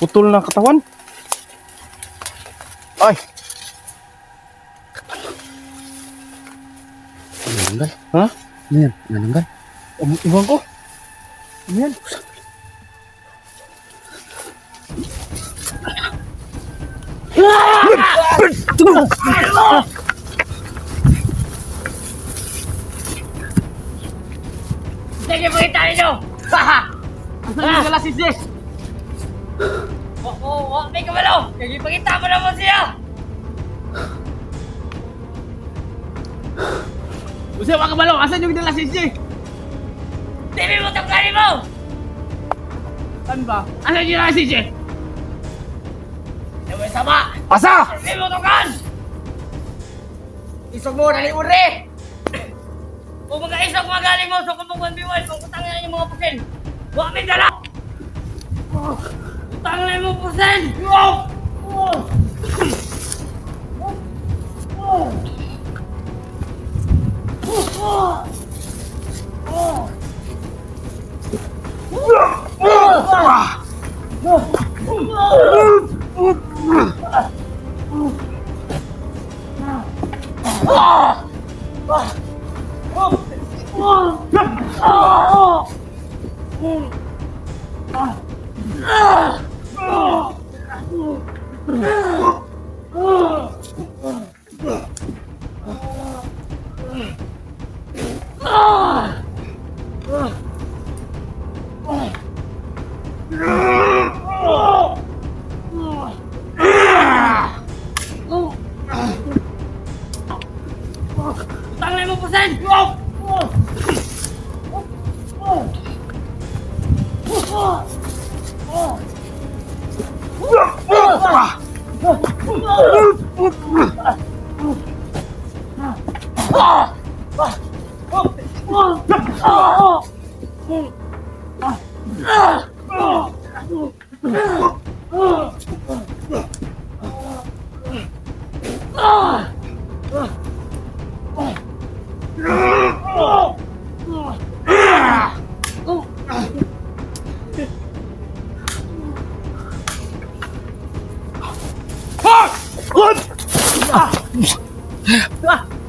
Putol na katawan. Ay! Nananggal? Ha? Ano yan? Nananggal? Iwan ko. Ano yan? Sige, pakita ninyo! Haha! Asan yung gala si Sis? May kabalo! Sige, pakita mo naman siya! Usa, mga kabalo! Asan yung gala si Sis? Tibi mo tanggalin mo! Saan ba? Asan yung gala si Sis? Hindi mo sama! Asa! Tibi mo tanggal! Isog mo, dali uri! Kung mag-aisog magaling mo, so kung mag-1v1, kung kutangin na yung mga pusin, huwag may dala! Kutangin na yung mga pusin! Kutangin na yung mga pusin!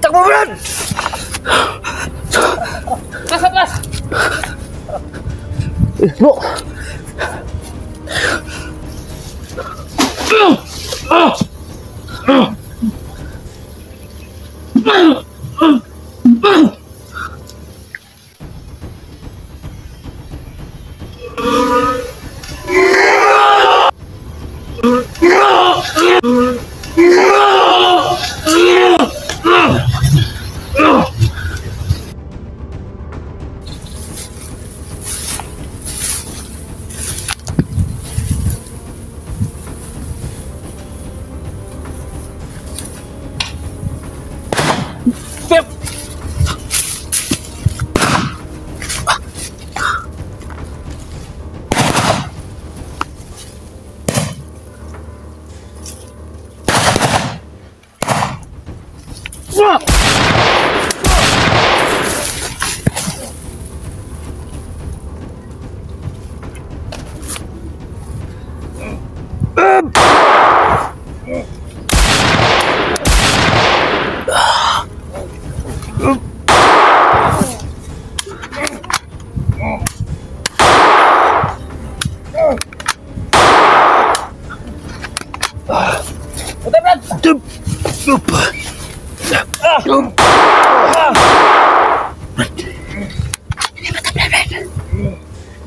Takbo mo yan! Kas! Bro!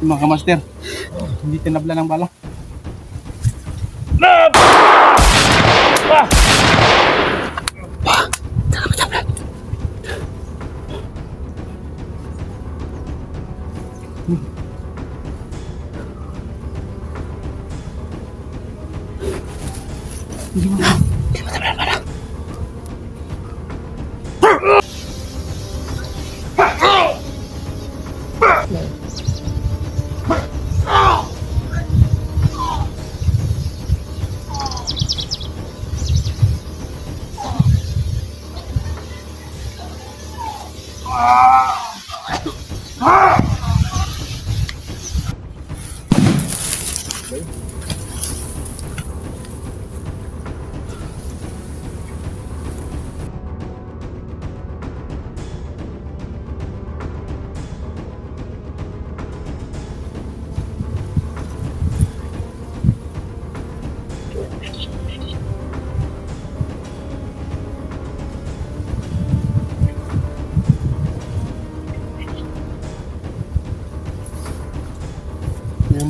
Mga master, hindi tinabla ng bala.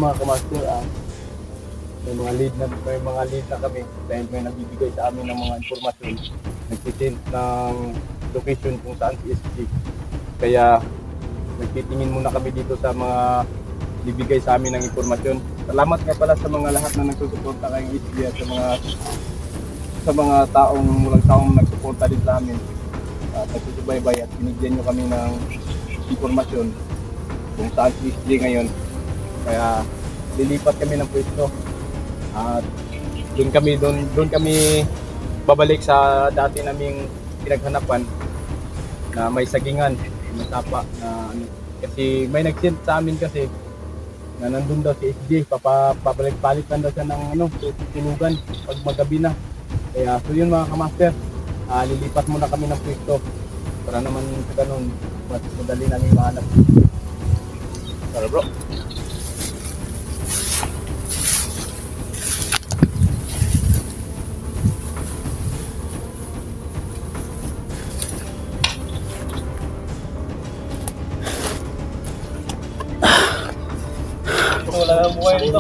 mga kamaster, may mga lead na kami dahil may nagbibigay sa amin ng mga informasyon, nagtitin ng location kung saan si SG. Kaya nagtitingin muna kami dito sa mga bibigay sa amin ng informasyon. Salamat nga pala sa mga lahat na nagsusuporta kay SG at sa mga taong nagsuporta din sa amin. At nagsusubaybay at binigyan nyo kami ng informasyon kung saan si SG ngayon. Kaya lilipat kami ng pwesto at doon kami babalik sa dati naming pinaghanapan na may sagingan, may tapa na ano. Kasi may nag-send sa amin kasi na nandun daw si SJ, papalit lang daw siya ng tulugan pag magabi na. Kaya so yun mga kamaster, lilipat muna kami ng pwesto para naman sa ganun mas madali namin mahanap. Tara bro. Wala nang buhay dito.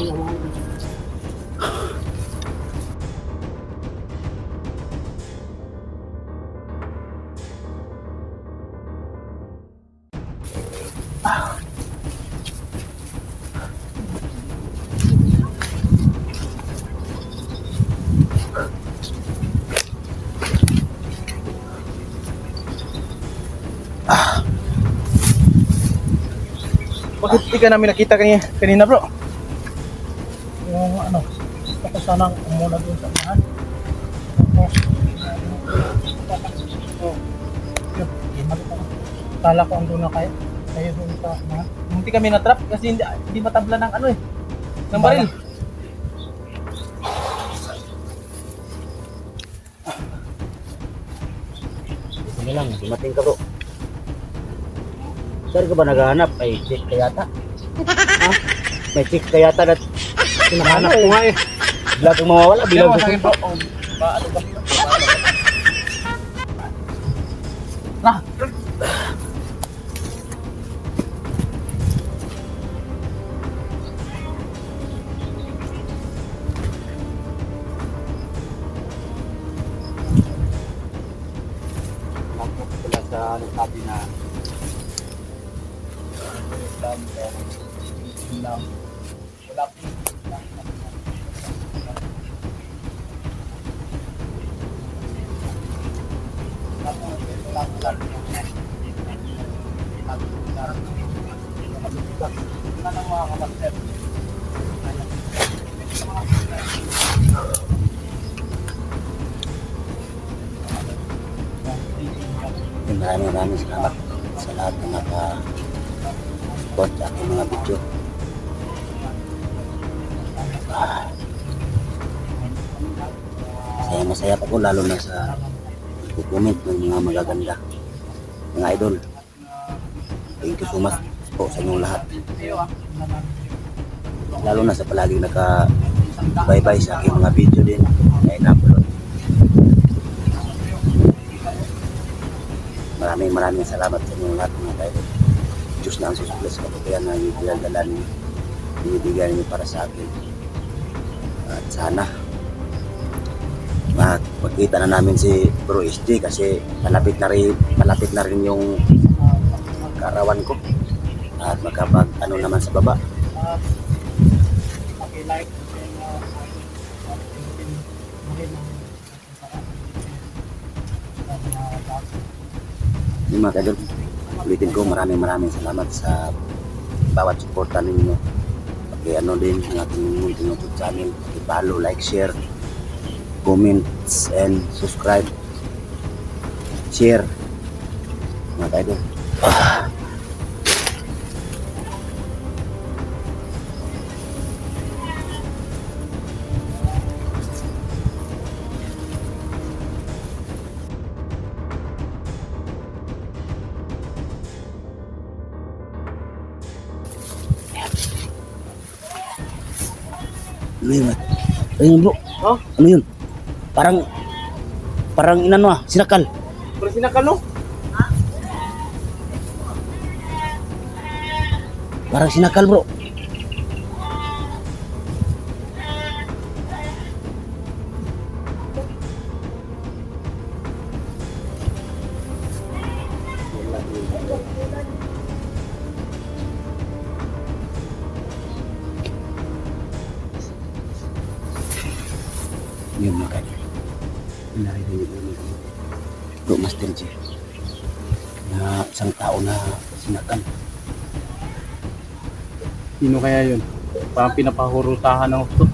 Bakit di ka namin nakita kanina bro? Yung ano, tapos sanang umuna doon sa unahan. Tapos, yun, di makita ko. Kala ko ang doon na kayo doon sa unahan. Hindi kami na-trap kasi hindi matabla ng ano eh. Ng baril. Ano lang, dumating ka bro. Saan ka ba naghahanap? Ay, check ka yata. Ha? May check ka yata na hinahanap ko nga eh. Bigla kang mawawala, bilang Sa gusto akin ko. bro, paano ba? Ah, Wala sa nagsabi na maraming salamat sa lahat ng naka-support sa aking mga video. Masaya pa ko lalo na sa comment ng mga magaganda mga idol. Thank you so much po sa inyong lahat, lalo na sa palaging naka-bye-bye sa aking mga video din na ina-upload. Maraming salamat sa inyong lahat mga idol. Diyos na ang susupply sa kapatian na pinagdalan binibigay niyo para sa akin. At sana magkita na namin si Bro SJ kasi malapit na rin yung karawan ko at magkapag ano naman sa baba. Paki-like, Yung mga kadol, ulitin ko maraming salamat sa bawat suporta ninyo. Paki-ano din ang ating YouTube channel, paki-follow, like, share, comments, and subscribe, share mga kadol. Ano yun? Ano yun bro? Oh? Ano yun? Parang inano sinakal. pero sinakal no? Parang sinakal bro. Yun mga kaidol. Naririnig namin ang Bro Master J na isang tao na sinakal. Sino kaya yun? Parang pinapahurutahan ng gusto.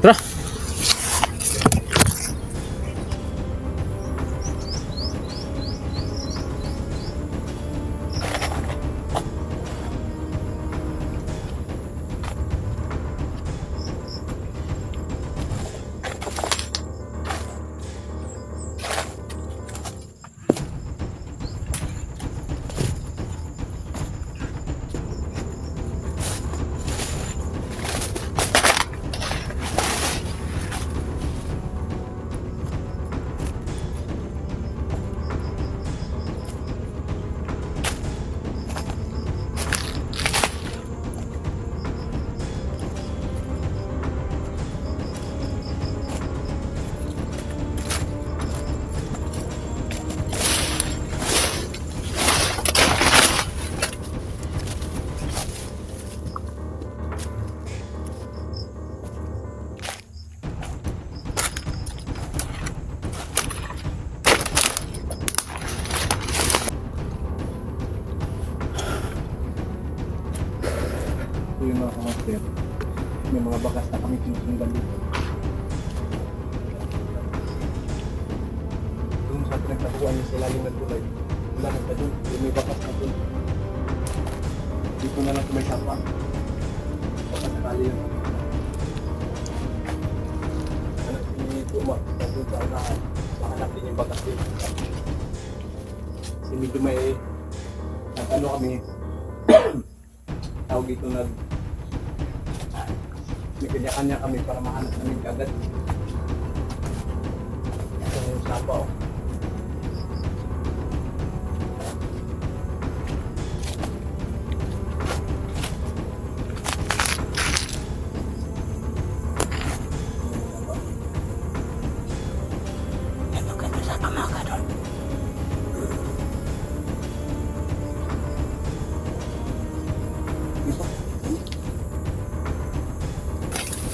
Tara! Ito yung mga kamaster. May mga bakas na kami sinusundan dito. Doon sa pinagtakuan niya sa ilalim ng tulay. Wala na doon. Yung may bakas na doon. Dito na lang sumaysapa. Baka sakali yun. Anak ni Tuma. Doon sa unahan. Mahanap din yung bakas din. Kasi medyo may ano kami. Tawag dito may kanya-kanya kami para mahanap namin kagad. Ito yung sapaw. Yan maganda sa mga kaidol.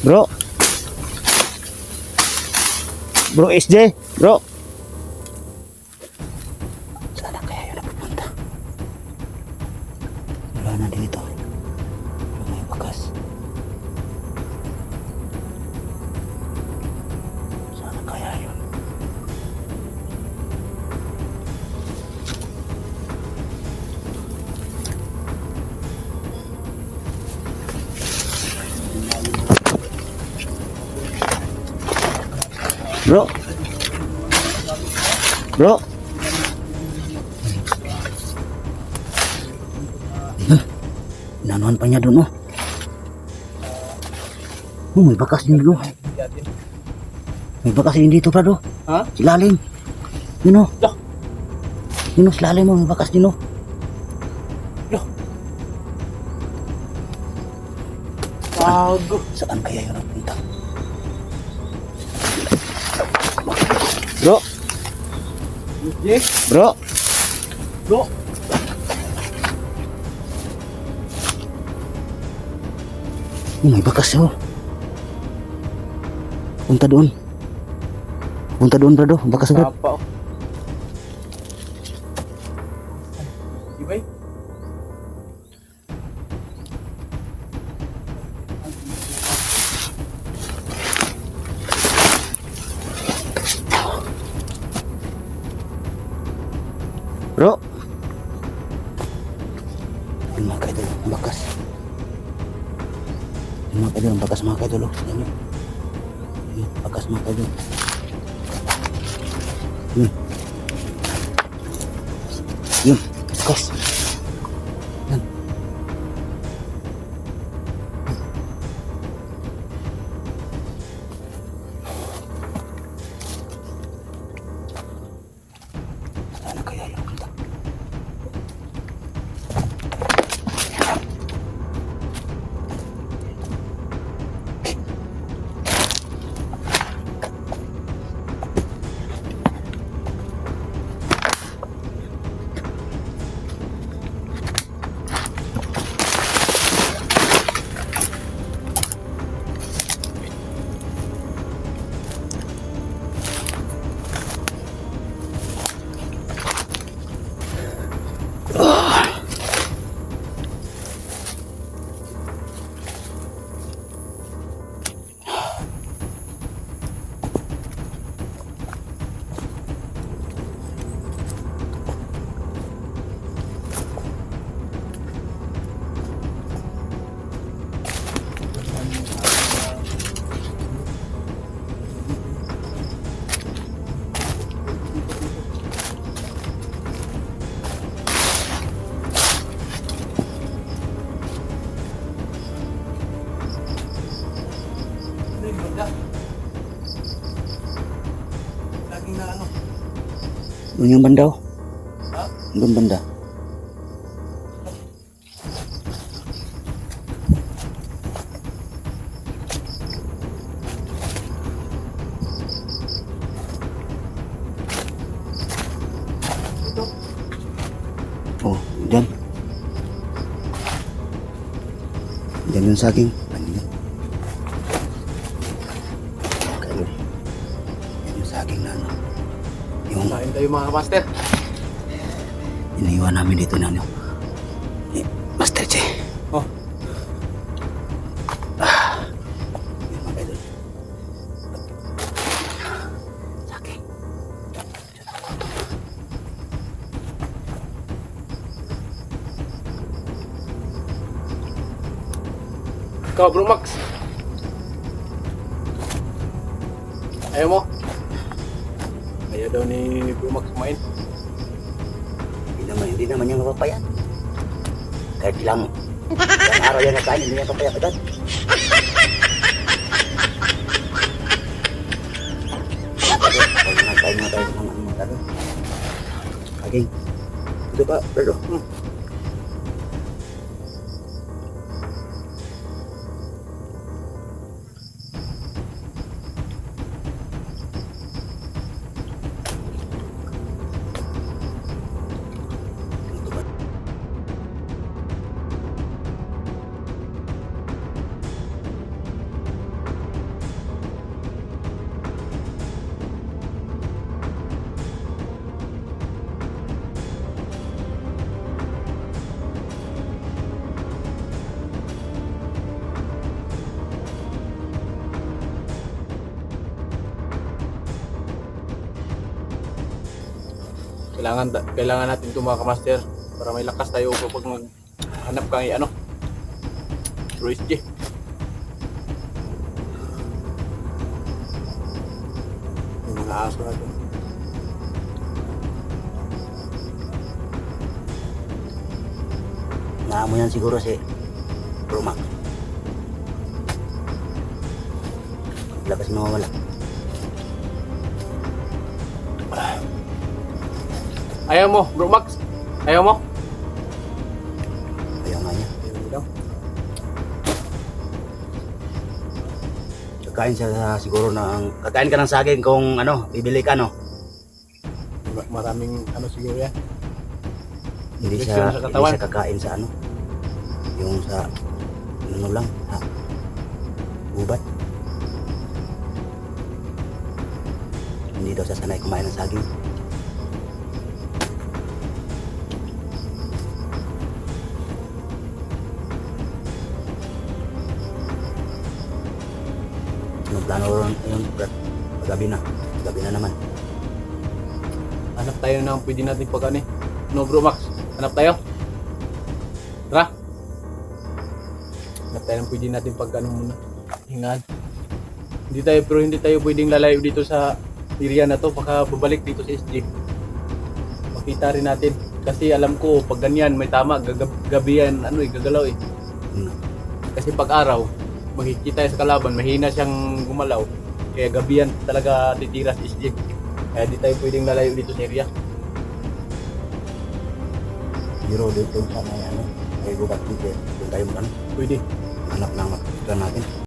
Bro. Bro SJ, bro. Sana kaya yun napupunta. Wala na dito. Wala may bakas. Sana kaya yun. Bro. Bro. Inanuhan pa niya doon, oh. Oh, may bakas din doon. May bakas din dito, Prado. Ha? Silalim. Yun, oh. Yun, oh, silalim, oh. May bakas din, oh. Bago. Saan kaya yun ang punta? Bro. Yes. Bro. Bro. Oh, may bakas, oh. Punta doon. Punta doon, Prado. Bakas agad. Sapaw. Ibay. Bro. Yung mga kaidol, ang bakas. Yung mga kaidol, ang bakas mga kaidol. Yan yun. Yung bakas mga kaidol. Yun. Yun, bakas. Yan. Sana kaya yung punta. na ano. Doon yung banda oh. Ha? Doon banda. Ito. Oh, dyan. Dyan yung saging. Ano yun? Kayo. Yan yung saging na ano. Yung Kain tayo mga master. iniwan namin dito na ano. Ni Master Che. Oh. Yun mga idol. Saging. Ikaw, Bro Max. Ayaw mo? Ayaw daw ni Bro Max kumain. Hindi naman yung mapapayan. Kahit ilang araw yan nakain, hindi yan papayat agad. Kain na tayo ng ano mga talo. Saging. Ito pa, pero. Kailangan natin ito mga kamaster para may lakas tayo kapag maghanap kang ano. Bro SG. Yung mga aso natin. Naamo yan siguro si Romac. Labas mawawala. Ayaw mo, Bro Max. Ayaw mo? Ayaw nga niya. Ayaw daw. Kakain siya siguro ng... Kakain ka ng saging kung ano, bibili ka no. Maraming ano siguro yan. Hindi Infection siya, sa hindi katawan. siya kakain sa ano. Yung sa... Ano lang, ha? Ubat. Hindi daw siya sanay kumain ng saging. Yung plano ron, yung gabi na. Gabi na naman. Hanap tayo ng pwede natin pag ano eh. No Bro Max, hanap tayo. Tara. Hanap tayo ng pwede natin pag ano muna. Hingan. Hindi tayo pwedeng lalayo dito sa area na to. Baka babalik dito sa SG. Makita rin natin. Kasi alam ko pag ganyan may tama. Gabi yan ano eh, gagalaw eh. Hmm. Kasi pag araw, makikita sa kalaban, mahina siyang gumalaw. Kaya gabi yan talaga titira sa SG. Kaya di tayo pwedeng lalayo dito sa area. Zero dito sa may ano. May gubat dito. Doon tayo mag ano. Pwede. Hanap ng makikita natin.